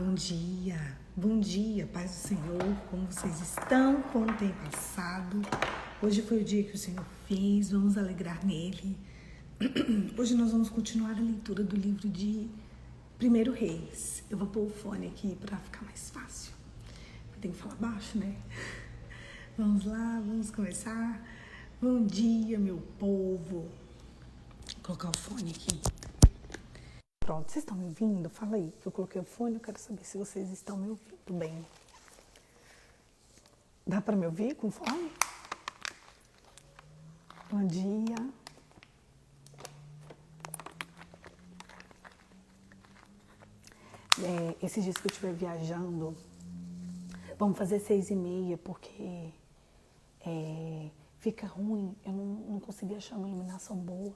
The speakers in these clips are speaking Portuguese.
Bom dia, paz do Senhor, como vocês estão, como tem passado? Hoje foi o dia que o Senhor fez, vamos alegrar nele. Hoje nós vamos continuar a leitura do livro de 1 Reis. Eu vou pôr o fone aqui para ficar mais fácil. Tem que falar baixo, né? Vamos lá, vamos começar. Bom dia, meu povo. Vou colocar o fone aqui. Pronto, vocês estão me ouvindo? Fala aí, que eu coloquei o fone, eu quero saber se vocês estão me ouvindo bem. Dá para me ouvir com fone? Bom dia. Esses dias que eu estiver viajando, vamos fazer 6h30, porque fica ruim, eu não consegui achar uma iluminação boa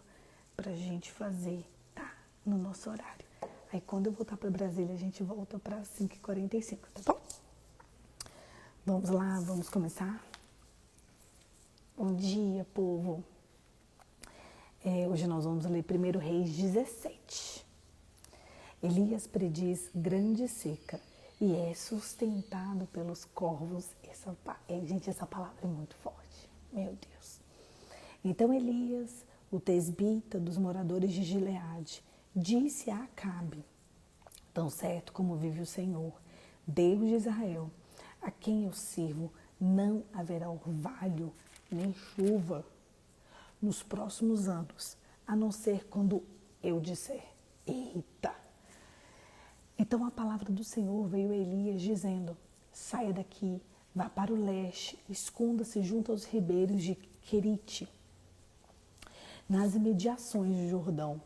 pra gente fazer, tá? No nosso horário. Aí quando eu voltar para Brasília, a gente volta para 5h45, tá bom? Vamos lá, vamos começar? Bom dia, povo. Hoje nós vamos ler 1 Reis 17. Elias prediz grande seca e é sustentado pelos corvos. Gente, essa palavra é muito forte, meu Deus. Então Elias, o tesbita dos moradores de Gileade, disse a Acabe: tão certo como vive o Senhor, Deus de Israel, a quem eu sirvo, não haverá orvalho nem chuva nos próximos anos, a não ser quando eu disser. Eita! Então a palavra do Senhor veio a Elias dizendo: saia daqui, vá para o leste, esconda-se junto aos ribeiros de Querite, nas imediações do Jordão.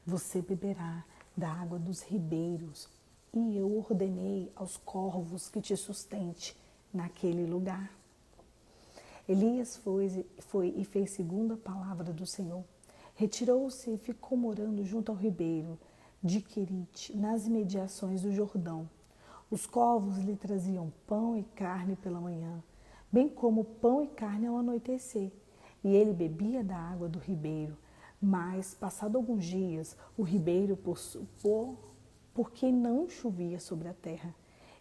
Você beberá da água dos ribeiros, e eu ordenei aos corvos que te sustente naquele lugar. Elias foi e fez segundo a palavra do Senhor. Retirou-se e ficou morando junto ao ribeiro de Querite, nas imediações do Jordão. Os corvos lhe traziam pão e carne pela manhã, bem como pão e carne ao anoitecer, e ele bebia da água do ribeiro. Mas, passado alguns dias, o ribeiro porque não chovia sobre a terra.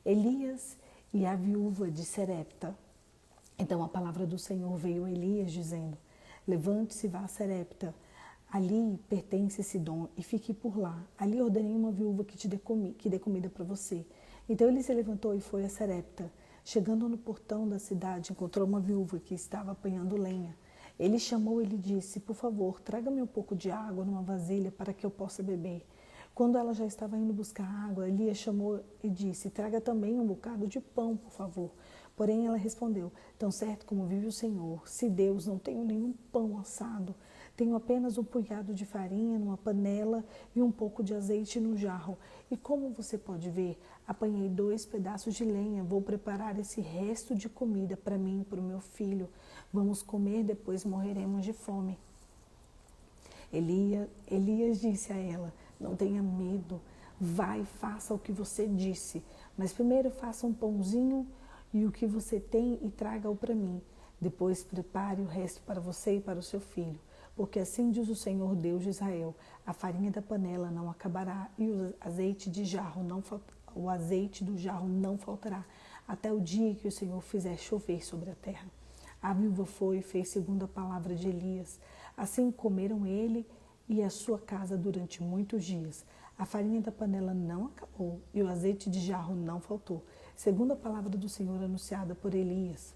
Elias e a viúva de Serepta. Então a palavra do Senhor veio a Elias dizendo: levante-se e vá a Serepta. Ali pertence Sidom e fique por lá. Ali ordenei uma viúva que dê comida para você. Então ele se levantou e foi a Serepta. Chegando no portão da cidade, encontrou uma viúva que estava apanhando lenha. Ele chamou e lhe disse: por favor, traga-me um pouco de água numa vasilha para que eu possa beber. Quando ela já estava indo buscar água, Elias chamou e disse: traga também um bocado de pão, por favor. Porém ela respondeu: tão certo como vive o Senhor, se Deus, não tenho nenhum pão assado. Tenho apenas um punhado de farinha numa panela e um pouco de azeite no jarro. E como você pode ver, apanhei 2 pedaços de lenha. Vou preparar esse resto de comida para mim e para o meu filho. Vamos comer, depois morreremos de fome. Elias disse a ela: não tenha medo, vai e faça o que você disse. Mas primeiro faça um pãozinho e o que você tem e traga-o para mim. Depois prepare o resto para você e para o seu filho. Porque assim diz o Senhor Deus de Israel: a farinha da panela não acabará e o azeite do jarro não faltará, até o dia que o Senhor fizer chover sobre a terra. A viúva foi e fez segundo a palavra de Elias. Assim comeram ele e a sua casa durante muitos dias. A farinha da panela não acabou e o azeite de jarro não faltou, segundo a palavra do Senhor anunciada por Elias.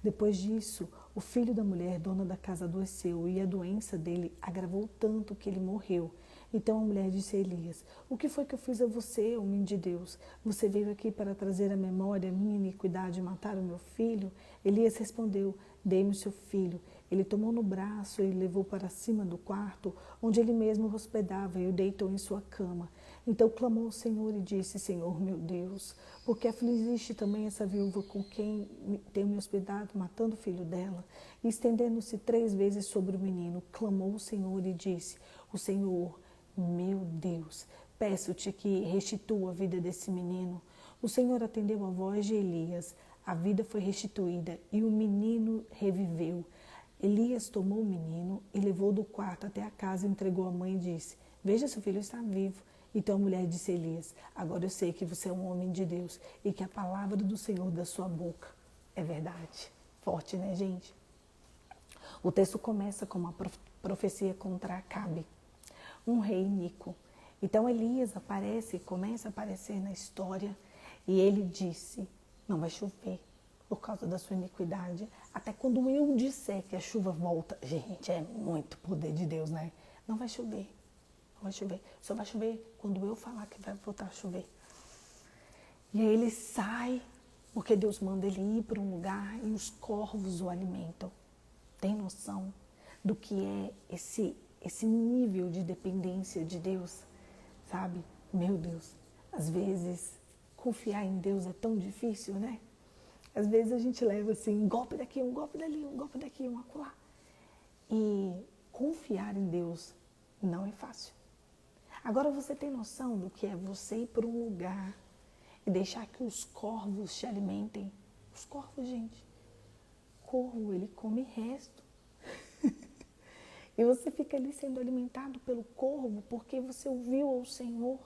Depois disso, o filho da mulher, dona da casa, adoeceu e a doença dele agravou tanto que ele morreu. Então a mulher disse a Elias: o que foi que eu fiz a você, homem de Deus? Você veio aqui para trazer à memória a minha iniquidade e matar o meu filho? Elias respondeu: dê-me o seu filho. Ele tomou no braço e levou para cima do quarto, onde ele mesmo hospedava, e o deitou em sua cama. Então clamou ao Senhor e disse: Senhor meu Deus, por que afligiste também essa viúva com quem tenho me hospedado, matando o filho dela? E estendendo-se 3 vezes sobre o menino, clamou o Senhor e disse: o Senhor, meu Deus, peço-te que restitua a vida desse menino. O Senhor atendeu a voz de Elias, a vida foi restituída e o menino reviveu. Elias tomou o menino e levou do quarto até a casa, entregou à mãe e disse: veja, seu filho está vivo. Então a mulher disse a Elias: agora eu sei que você é um homem de Deus e que a palavra do Senhor da sua boca é verdade. Forte, né, gente? O texto começa com uma profecia contra Acabe, um rei iníquo. Então Elias começa a aparecer na história, e ele disse: não vai chover por causa da sua iniquidade, até quando eu disser que a chuva volta. Gente, é muito poder de Deus, né? Não vai chover, não vai chover. Só vai chover quando eu falar que vai voltar a chover. E aí ele sai, porque Deus manda ele ir para um lugar e os corvos o alimentam. Tem noção do que é esse nível de dependência de Deus, sabe? Meu Deus, às vezes confiar em Deus é tão difícil, né? Às vezes a gente leva assim, um golpe daqui, um golpe dali, um golpe daqui, um acolá. E confiar em Deus não é fácil. Agora você tem noção do que é você ir para um lugar e deixar que os corvos te alimentem? Os corvos, gente, corvo, ele come resto. E você fica ali sendo alimentado pelo corvo porque você ouviu ao Senhor.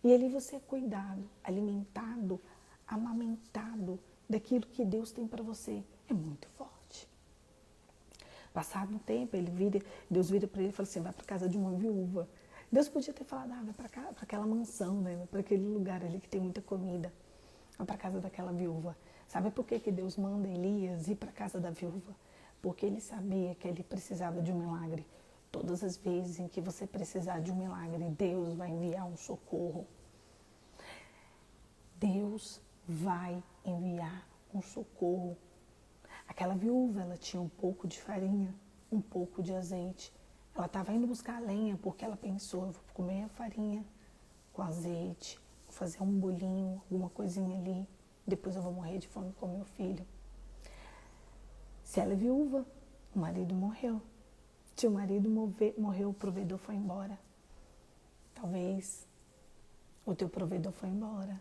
E ali você é cuidado, alimentado, amamentado daquilo que Deus tem para você. É muito forte. Passado um tempo, Deus vira para ele e fala assim: vai para casa de uma viúva. Deus podia ter falado: vai para aquela mansão, né? Para aquele lugar ali que tem muita comida. Vai para casa daquela viúva. Sabe por que Deus manda Elias ir para a casa da viúva? Porque ele sabia que ele precisava de um milagre. Todas as vezes em que você precisar de um milagre, Deus vai enviar um socorro. Deus vai enviar um socorro. Aquela viúva, ela tinha um pouco de farinha, um pouco de azeite. Ela estava indo buscar lenha porque ela pensou: eu vou comer a farinha com azeite, vou fazer um bolinho, alguma coisinha ali, depois eu vou morrer de fome com meu filho. Se ela é viúva, o marido morreu. Se o marido morreu, o provedor foi embora. Talvez o teu provedor foi embora,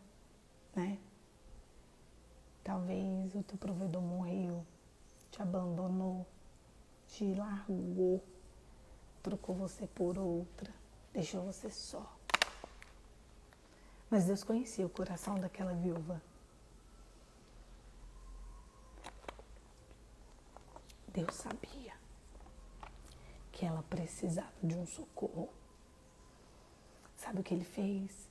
né? Talvez o teu provedor morreu, te abandonou, te largou, trocou você por outra, deixou você só. Mas Deus conhecia o coração daquela viúva. Deus sabia que ela precisava de um socorro. Sabe o que ele fez?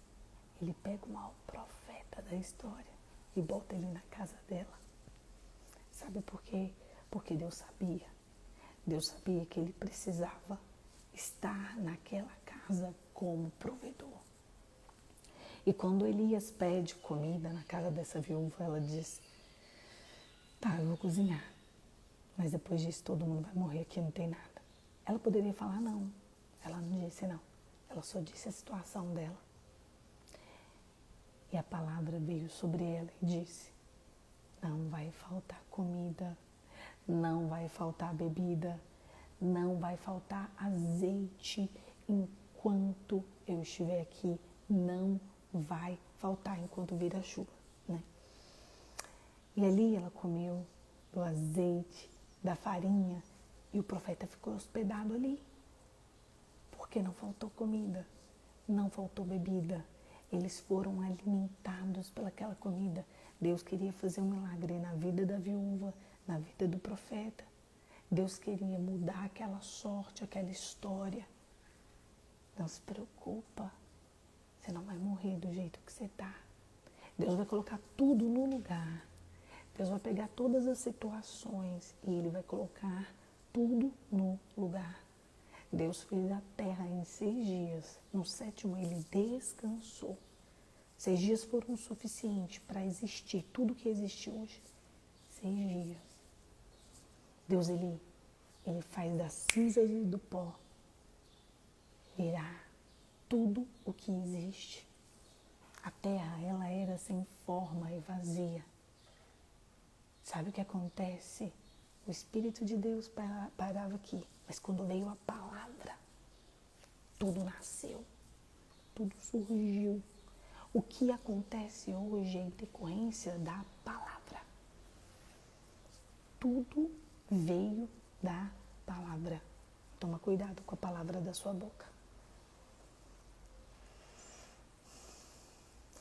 Ele pega o maior profeta da história e bota ele na casa dela. Sabe por quê? Porque Deus sabia. Deus sabia que ele precisava estar naquela casa como provedor. E quando Elias pede comida na casa dessa viúva, ela diz: tá, eu vou cozinhar, mas depois disso todo mundo vai morrer aqui, não tem nada. Ela poderia falar não. Ela não disse não. Ela só disse a situação dela. E a palavra veio sobre ela e disse: não vai faltar comida, não vai faltar bebida, não vai faltar azeite enquanto eu estiver aqui. Não vai faltar enquanto vir a chuva, né? E ali ela comeu do azeite, da farinha, e o profeta ficou hospedado ali. Porque não faltou comida, não faltou bebida. Eles foram alimentados pelaquela comida. Deus queria fazer um milagre na vida da viúva, na vida do profeta. Deus queria mudar aquela sorte, aquela história. Não se preocupa, você não vai morrer do jeito que você está. Deus vai colocar tudo no lugar. Deus vai pegar todas as situações e Ele vai colocar tudo no lugar. Deus fez a terra em 6 dias. No 7º Ele descansou. 6 dias foram suficientes para existir tudo que existe hoje. 6 dias. Deus, Ele faz das cinzas e do pó virar tudo o que existe. A terra, ela era sem forma e vazia. Sabe o que acontece? O Espírito de Deus parava aqui. Mas quando veio a palavra, tudo nasceu. Tudo surgiu. O que acontece hoje é em decorrência da palavra. Tudo veio da palavra. Toma cuidado com a palavra da sua boca.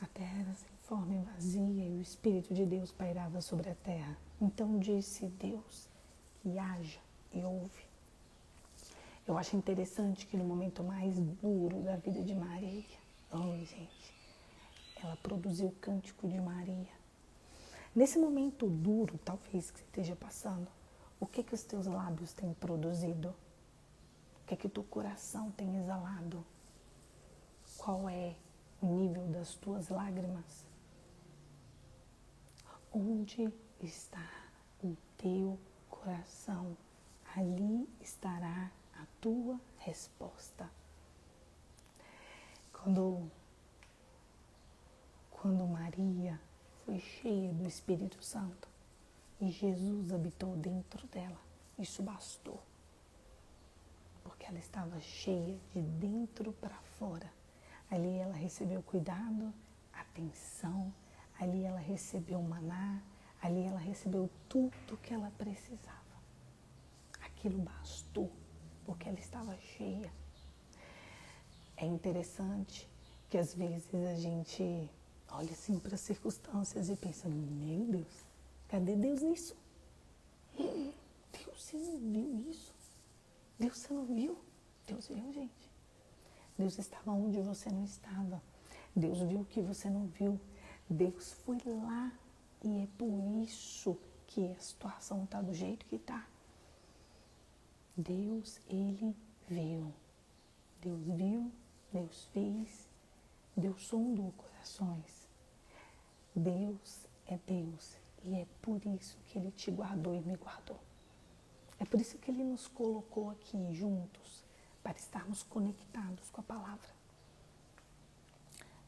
A terra era sem forma e vazia, e o Espírito de Deus pairava sobre a terra. Então disse Deus que haja, e houve. Eu acho interessante que no momento mais duro da vida de Maria, gente, ela produziu o cântico de Maria. Nesse momento duro, talvez, que você esteja passando, o que os teus lábios têm produzido? O que o teu coração tem exalado? Qual é o nível das tuas lágrimas? Onde está o teu coração? Ali estará a tua resposta. Quando Maria foi cheia do Espírito Santo e Jesus habitou dentro dela, isso bastou. Porque ela estava cheia de dentro para fora. Ali ela recebeu cuidado, atenção, ali ela recebeu maná, ali ela recebeu tudo que ela precisava. Aquilo bastou, porque ela estava cheia. É interessante que às vezes a gente olha assim para as circunstâncias e pensa, meu Deus, cadê Deus nisso? Deus, você não viu isso? Deus, você não viu? Deus viu, gente. Deus estava onde você não estava. Deus viu o que você não viu. Deus foi lá e é por isso que a situação está do jeito que está. Deus, Ele viu. Deus viu, Deus fez, Deus sondou corações. Deus é Deus e é por isso que Ele te guardou e me guardou. É por isso que Ele nos colocou aqui juntos, para estarmos conectados com a palavra.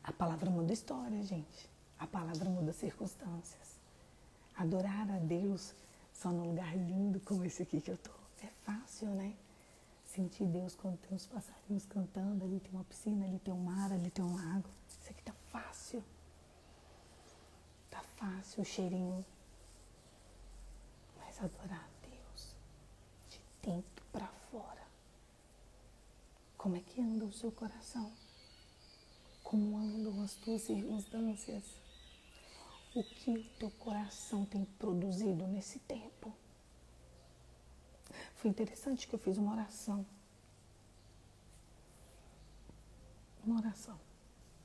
A palavra muda história, gente. A palavra muda circunstâncias. Adorar a Deus só num lugar lindo como esse aqui que eu tô. É fácil, né? Sentir Deus quando tem os passarinhos cantando, ali tem uma piscina, ali tem um mar, ali tem um lago. Isso aqui tá fácil. Tá fácil o cheirinho. Mas adorar a Deus de dentro para fora. Como é que anda o seu coração? Como andam as tuas circunstâncias? O que o teu coração tem produzido nesse tempo? Foi interessante que eu fiz uma oração.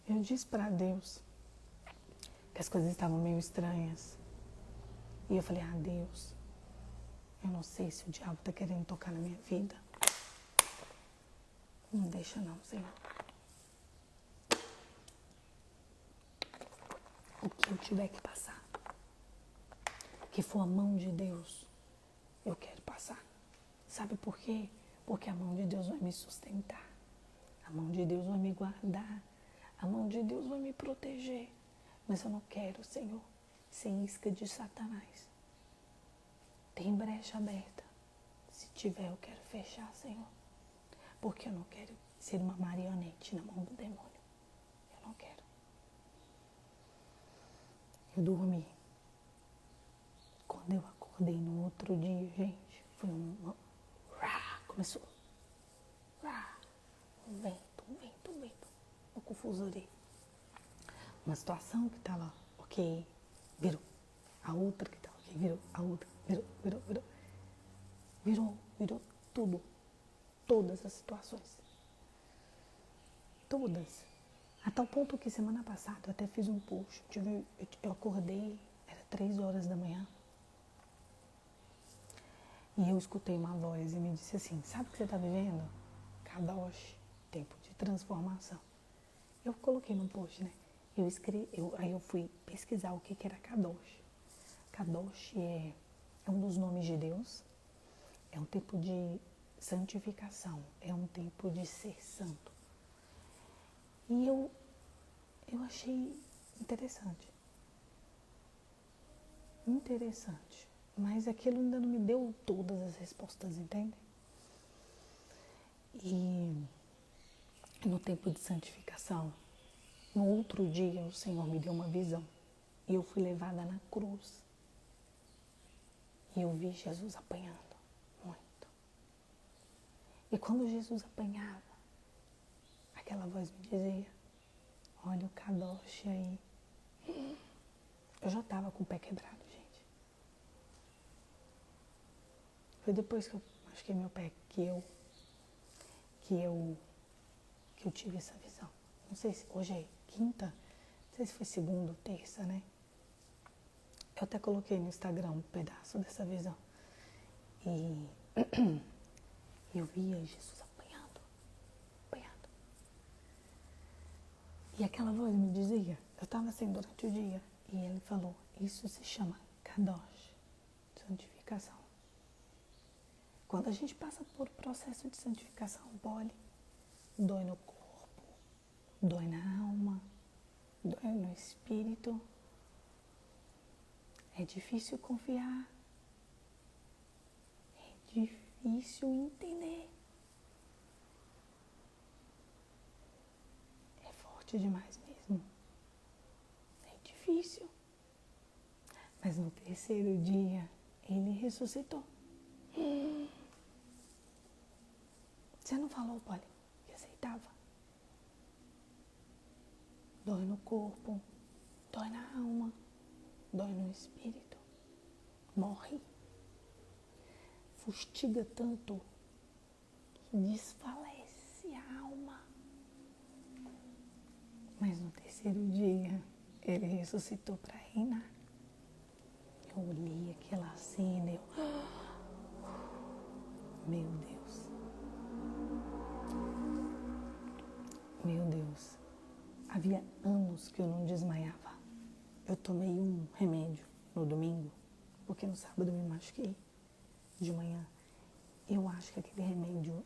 Eu disse para Deus que as coisas estavam meio estranhas. E eu falei, Deus, eu não sei se o diabo está querendo tocar na minha vida. Não deixa não, Senhor. O que eu tiver que passar, que for a mão de Deus, eu quero passar. Sabe por quê? Porque a mão de Deus vai me sustentar. A mão de Deus vai me guardar. A mão de Deus vai me proteger. Mas eu não quero, Senhor, ser isca de Satanás. Tem brecha aberta. Se tiver, eu quero fechar, Senhor. Porque eu não quero ser uma marionete na mão do demônio. Eu não quero. Eu dormi. Quando eu acordei no outro dia, gente, foi começou. Um vento. Uma confusão. Uma situação que estava ok, virou. A outra que estava ok, virou. A outra, virou tudo. Todas as situações. Todas. A tal ponto que semana passada eu até fiz um post. Eu acordei, era 3 horas da manhã. E eu escutei uma voz e me disse assim, sabe o que você está vivendo? Kadosh, tempo de transformação. Eu coloquei no post, né? Aí eu fui pesquisar o que era Kadosh. Kadosh é um dos nomes de Deus. É um tempo de santificação. É um tempo de ser santo. E eu achei interessante. Mas aquilo ainda não me deu todas as respostas, entende? E no tempo de santificação, no outro dia o Senhor me deu uma visão. E eu fui levada na cruz. E eu vi Jesus apanhando muito. E quando Jesus apanhava, aquela voz me dizia, Olha o Kadosh aí. Eu já tava com o pé quebrado, gente. Foi depois que eu machuquei meu pé que eu tive essa visão. Não sei se hoje é quinta, não sei se foi segunda ou terça, né? Eu até coloquei no Instagram um pedaço dessa visão. E eu via Jesus apanhando. E aquela voz me dizia, eu estava assim durante o dia, e ele falou, isso se chama Kadosh, santificação. Quando a gente passa por processo de santificação, dói no corpo, dói na alma, dói no espírito. É difícil confiar, é difícil entender. É forte demais mesmo. É difícil. Mas no terceiro dia, ele ressuscitou. Você não falou, Polly, que aceitava? Dói no corpo, dói na alma, dói no espírito. Morre. Fustiga tanto que desfalece a alma. Mas no terceiro dia, ele ressuscitou para reinar. Eu olhei aquela cena e meu Deus. Meu Deus. Havia anos que eu não desmaiava. Eu tomei um remédio no domingo, porque no sábado eu me machuquei de manhã. Eu acho que aquele remédio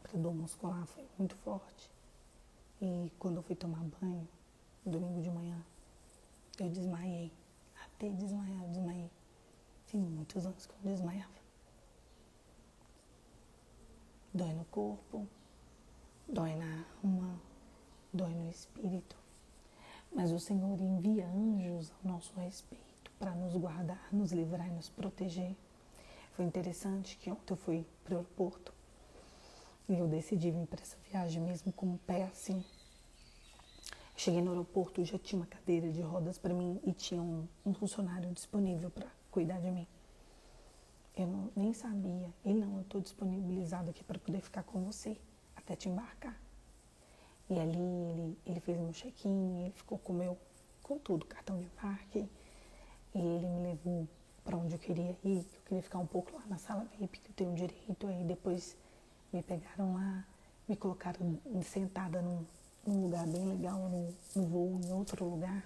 para dor muscular foi muito forte. E quando eu fui tomar banho, no domingo de manhã, eu desmaiei. Até desmaiar, eu desmaiei. Tem muitos anos que eu não desmaiava. Dói no corpo, dói na alma, dói no espírito. Mas o Senhor envia anjos ao nosso respeito para nos guardar, nos livrar e nos proteger. Foi interessante que ontem eu fui para o aeroporto e eu decidi vir para essa viagem mesmo com o pé assim. Cheguei no aeroporto, já tinha uma cadeira de rodas para mim e tinha um funcionário disponível para cuidar de mim. Eu nem sabia. Ele não, eu estou disponibilizado aqui para poder ficar com você até te embarcar. E ali ele fez meu check-in, ele ficou com tudo, cartão de embarque. E ele me levou para onde eu queria ir, que eu queria ficar um pouco lá na sala VIP, que eu tenho direito. Aí depois me pegaram lá, me colocaram sentada num lugar bem legal no voo, em outro lugar.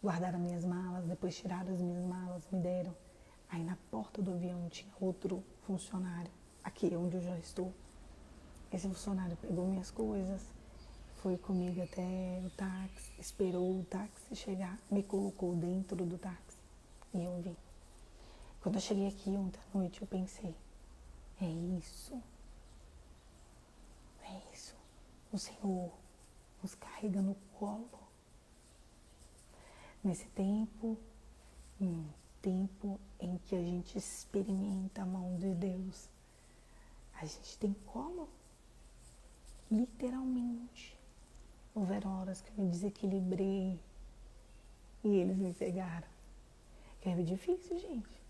Guardaram minhas malas, depois tiraram as minhas malas, me deram. Aí na porta do avião tinha outro funcionário, aqui onde eu já estou. Esse funcionário pegou minhas coisas, foi comigo até o táxi, esperou o táxi chegar, me colocou dentro do táxi e eu vim. Quando eu cheguei aqui ontem à noite, eu pensei, é isso. O Senhor nos carrega no colo. Nesse tempo, um tempo em que a gente experimenta a mão de Deus, a gente tem colo, literalmente. Houveram horas que eu me desequilibrei e eles me pegaram. É difícil, gente.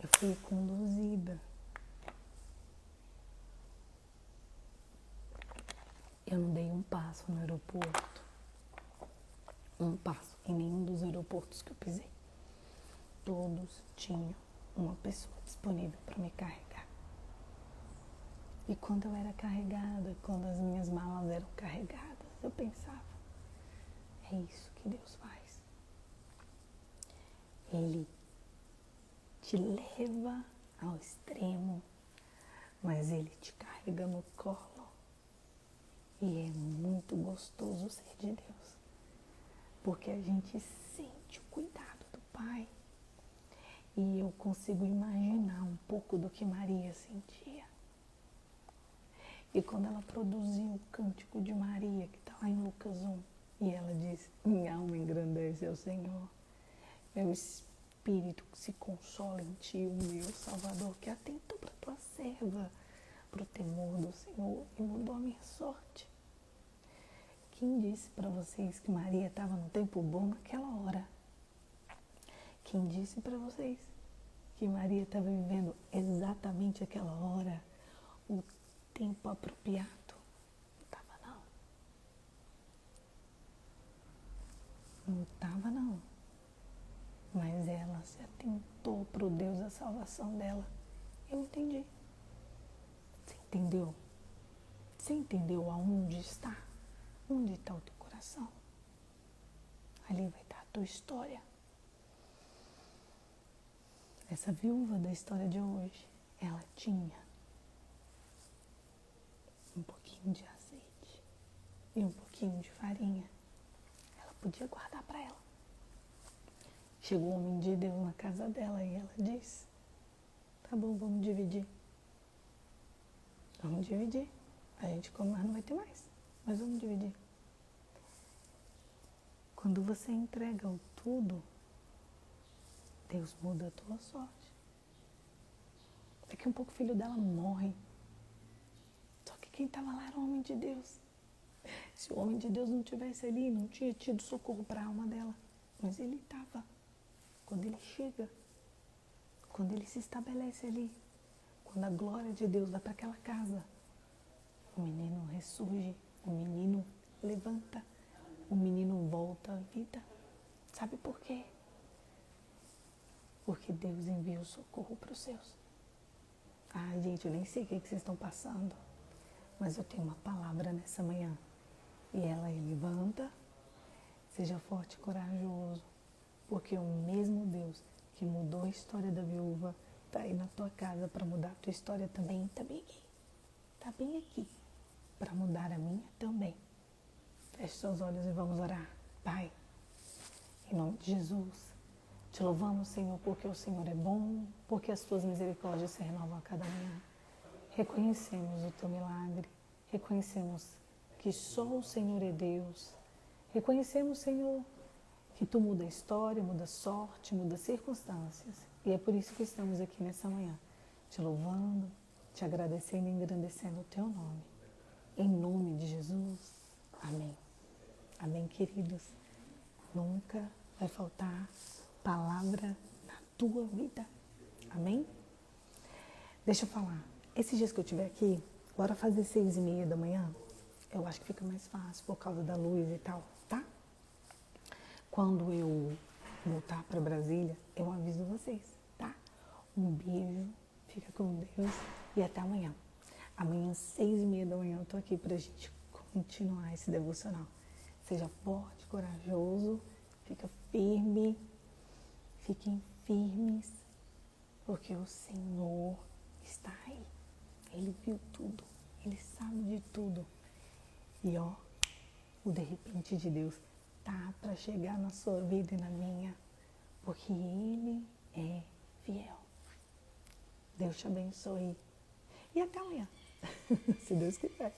Eu fui conduzida. Eu não dei um passo no aeroporto. Um passo em nenhum dos aeroportos que eu pisei. Todos tinham uma pessoa disponível para me carregar. E quando eu era carregada, quando as minhas malas eram carregadas, eu pensava, é isso que Deus faz. Ele te leva ao extremo, mas Ele te carrega no colo. E é muito gostoso ser de Deus, porque a gente sente o cuidado do Pai. E eu consigo imaginar um pouco do que Maria sentia. E quando ela produziu o cântico de Maria, que está lá em Lucas 1, e ela diz, minha alma engrandece ao Senhor, meu espírito se consola em ti, o meu Salvador, que atentou para tua serva, para o temor do Senhor e mudou a minha sorte. Quem disse para vocês que Maria estava no tempo bom naquela hora? Quem disse para vocês que Maria estava vivendo exatamente aquela hora, o tempo apropriado? Não estava não. Não estava não. Mas ela se atentou para o Deus da salvação dela. Eu entendi. Você entendeu? Você entendeu aonde está? Onde está o teu coração? Ali vai estar a tua história. Essa viúva da história de hoje, ela tinha um pouquinho de azeite e um pouquinho de farinha. Ela podia guardar para ela. Chegou o homem de Deus na casa dela e ela disse: tá bom, vamos dividir. Vamos dividir. A gente come, mas não vai ter mais. Mas vamos dividir. Quando você entrega o tudo, Deus muda a tua sorte. Daqui um pouco o filho dela morre. Só que quem estava lá era o homem de Deus. Se o homem de Deus não tivesse ali, não tinha tido socorro para a alma dela. Mas ele estava. Quando ele chega, quando ele se estabelece ali, quando a glória de Deus vai para aquela casa, o menino ressurge, o menino levanta, o menino volta à vida. Sabe por quê? Porque Deus envia o socorro para os seus. Ai, gente, eu nem sei o que vocês estão passando, mas eu tenho uma palavra nessa manhã. E ela levanta, seja forte e corajoso, porque o mesmo Deus que mudou a história da viúva está aí na tua casa para mudar a tua história também. Está bem aqui. Está bem aqui para mudar a minha também. Feche seus olhos e vamos orar. Pai, em nome de Jesus, te louvamos, Senhor, porque o Senhor é bom, porque as tuas misericórdias se renovam a cada manhã. Reconhecemos o teu milagre, reconhecemos que só o Senhor é Deus. Reconhecemos, Senhor, que tu muda a história, muda a sorte, muda as circunstâncias. E é por isso que estamos aqui nessa manhã, te louvando, te agradecendo e engrandecendo o teu nome. Em nome de Jesus, amém. Amém, queridos. Nunca vai faltar palavra na tua vida. Amém? Deixa eu falar. Esses dias que eu estiver aqui, bora fazer 6:30 da manhã. Eu acho que fica mais fácil por causa da luz e tal, tá? Quando eu voltar para Brasília, eu aviso vocês, tá? Um beijo, fica com Deus e até amanhã. Amanhã, 6:30 da manhã, eu tô aqui pra gente continuar esse devocional. Seja forte, corajoso, fica firme, fiquem firmes, porque o Senhor está aí. Ele viu tudo, Ele sabe de tudo. E ó, o de repente de Deus tá para chegar na sua vida e na minha, porque Ele é fiel. Deus te abençoe. E até amanhã, se Deus quiser.